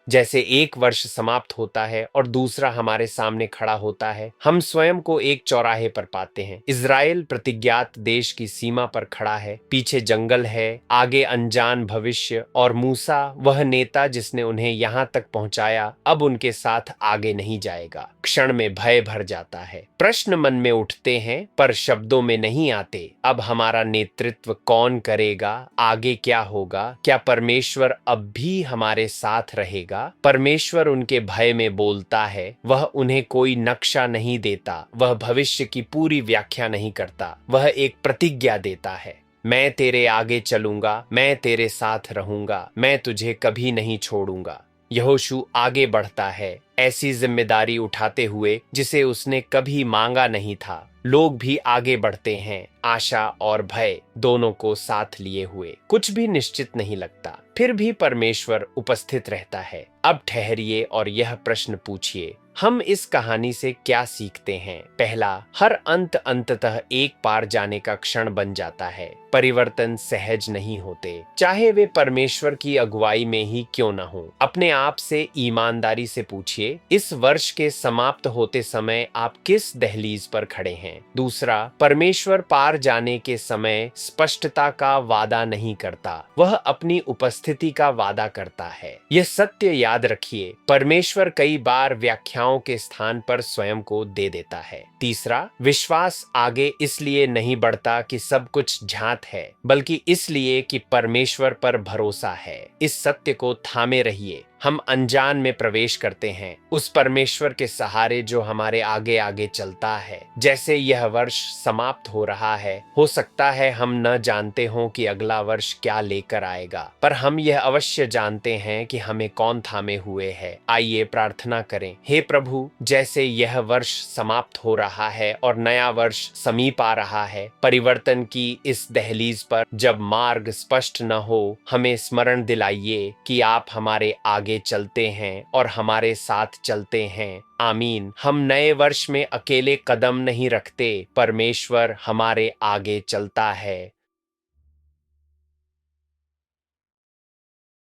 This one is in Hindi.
जैसे एक वर्ष समाप्त होता है और दूसरा हमारे सामने खड़ा होता है, हम स्वयं को एक चौराहे पर पाते हैं। इज़राइल प्रतिज्ञात देश की सीमा पर खड़ा है, पीछे जंगल है, आगे अनजान भविष्य, और मूसा वह नेता जिसने उन्हें यहाँ तक पहुंचाया अब उनके साथ आगे नहीं जाएगा। क्षण में भय भर जाता है। प्रश्न मन में उठते हैं पर शब्दों में नहीं आते। अब हमारा नेतृत्व कौन करेगा? आगे क्या होगा? क्या परमेश्वर अब भी हमारे साथ रहेगा? परमेश्वर उनके भय में बोलता है। वह उन्हें कोई नक्शा नहीं देता, वह भविष्य की पूरी व्याख्या नहीं करता, वह एक प्रतिज्ञा देता है। मैं तेरे आगे चलूंगा, मैं तेरे साथ रहूंगा, मैं तुझे कभी नहीं छोड़ूंगा। यहोशू आगे बढ़ता है, ऐसी जिम्मेदारी उठाते हुए जिसे उसने कभी मांगा नहीं था। लोग भी आगे बढ़ते हैं, आशा और भय दोनों को साथ लिए हुए। कुछ भी निश्चित नहीं लगता, फिर भी परमेश्वर उपस्थित रहता है। अब ठहरिए और यह प्रश्न पूछिए, हम इस कहानी से क्या सीखते हैं? पहला, हर अंत अंततः एक पार जाने का क्षण बन जाता है। परिवर्तन सहज नहीं होते, चाहे वे परमेश्वर की अगुवाई में ही क्यों न हो। अपने आप से ईमानदारी से पूछिए, इस वर्ष के समाप्त होते समय आप किस दहलीज पर खड़े हैं? दूसरा, परमेश्वर पार जाने के समय स्पष्टता का वादा नहीं करता, वह अपनी उपस्थिति का वादा करता है। यह सत्य याद रखिए, परमेश्वर कई बार व्याख्याओं के स्थान पर स्वयं को दे देता है। तीसरा, विश्वास आगे इसलिए नहीं बढ़ता कि सब कुछ झांत है, बल्कि इसलिए कि परमेश्वर पर भरोसा है। इस सत्य को थामे रहिए। हम अनजान में प्रवेश करते हैं उस परमेश्वर के सहारे जो हमारे आगे आगे चलता है। जैसे यह वर्ष समाप्त हो रहा है, हो सकता है हम न जानते हों कि अगला वर्ष क्या लेकर आएगा, पर हम यह अवश्य जानते हैं कि हमें कौन थामे हुए है। आइए प्रार्थना करें। हे प्रभु, जैसे यह वर्ष समाप्त हो रहा है और नया वर्ष समीप आ रहा है, परिवर्तन की इस दहलीज पर जब मार्ग स्पष्ट न हो, हमें स्मरण दिलाइए कि आप हमारे आगे चलते हैं और हमारे साथ चलते हैं। आमीन। हम नए वर्ष में अकेले कदम नहीं रखते, परमेश्वर हमारे आगे चलता है।